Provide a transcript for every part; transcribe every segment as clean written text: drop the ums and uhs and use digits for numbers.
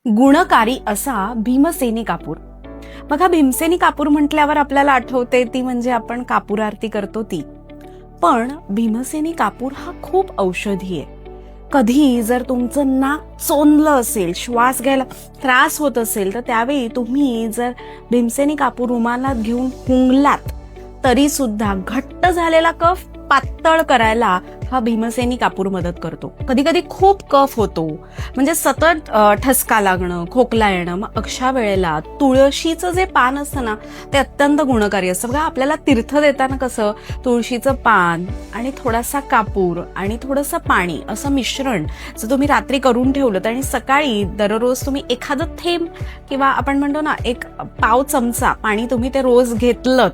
गुणकारी असा भीमसेनी कापूर. बघा, भीमसेनी कापूर म्हटल्यावर आपल्याला आठवते ती म्हणजे आपण कापूर आरती करतो ती. पण भीमसेनी कापूर हा खूप औषधी आहे. कधी जर तुमचं नाक चोंदलं असेल, श्वास घ्यायला त्रास होत असेल, तर त्यावेळी तुम्ही जर भीमसेनी कापूर रुमालात घेऊन हुंगलात तरी सुद्धा घट्ट झालेला कफ पातळ करायला हा भीमसेनी कापूर मदत करतो. कधी कधी खूप कफ होतो, म्हणजे सतत ठसका लागणं, खोकला येणं. मग अशा वेळेला तुळशीचं जे पान असतं ना, ते अत्यंत गुणकारी असतं. बघा, आपल्याला तीर्थ देताना कसं तुळशीचं पान आणि थोडासा कापूर आणि थोडंसं पाणी असं मिश्रण जर तुम्ही रात्री करून ठेवलं आणि सकाळी दररोज तुम्ही एखादं थेंब किंवा आपण म्हणतो ना एक पाव चमचा पाणी तुम्ही ते रोज घेतलं,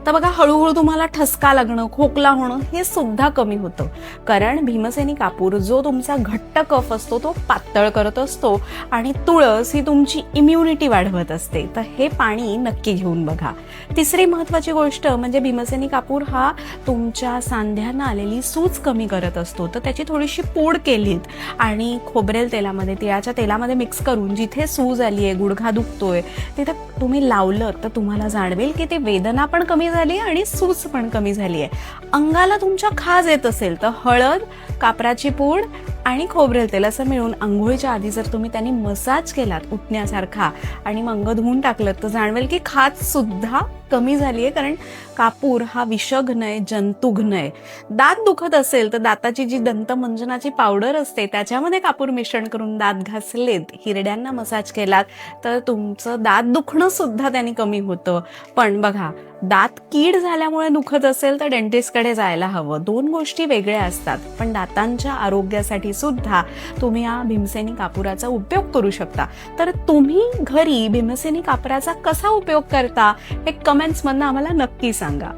तर बघा हळूहळू तुम्हाला ठसका लागणं, खोकला होणं हे सुद्धा कमी होतं. कारण भीमसेनी कापूर जो तुमचा घट्ट कफ असतो तो पातळ करत असतो आणि तुळस ही तुमची इम्युनिटी वाढवत असते. तर हे पाणी नक्की घेऊन बघा. तिसरी महत्वाची गोष्ट म्हणजे भीमसेनी कापूर हा तुमच्या सांध्यांना आलेली सूज कमी करत असतो. तर त्याची थोडीशी पूड केलीत आणि खोबरेल तेलामध्ये, तिळाच्या तेलामध्ये मिक्स करून जिथे सूज आली आहे, गुडघा दुखतोय, तिथे तुम्ही लावलं तर तुम्हाला जाणवेल की ती वेदना पण कमी झाली आणि सूज पण कमी झाली आहे. अंगाला तुमच्या खाज येत असेल तर हळद, कापराची पूड आणि खोबरेल तेल असं मिळून आंघोळीच्या आधी जर तुम्ही त्यांनी मसाज केलात उठण्यासारखा आणि मग अंग धुवून टाकलं, तर जाणवेल की खाज सुद्धा कमी झाली आहे. कारण कापूर हा विषघ्न आहे, जंतुघ्न आहे. दात दुखत असेल तर दाताची जी दंतमंजनाची पावडर असते त्याच्यामध्ये कापूर मिश्रण करून दात घासलेत, हिरड्यांना मसाज केलात, तर तुमचं दात दुखणं सुद्धा त्यांनी कमी होतं. पण बघा, दात कीड झाल्यामुळे दुखत असेल तर डेंटिस्टकडे जायला हवं. दोन गोष्टी वेगळ्या असतात. पण दातांच्या आरोग्यासाठी सुद्धा तुम्ही हा भीमसेनी कापुराचा उपयोग करू शकता. तर तुम्ही घरी भीमसेनी कापराचा कसा उपयोग करता हे कमेंट्स मधनं आम्हाला नक्की सांगा.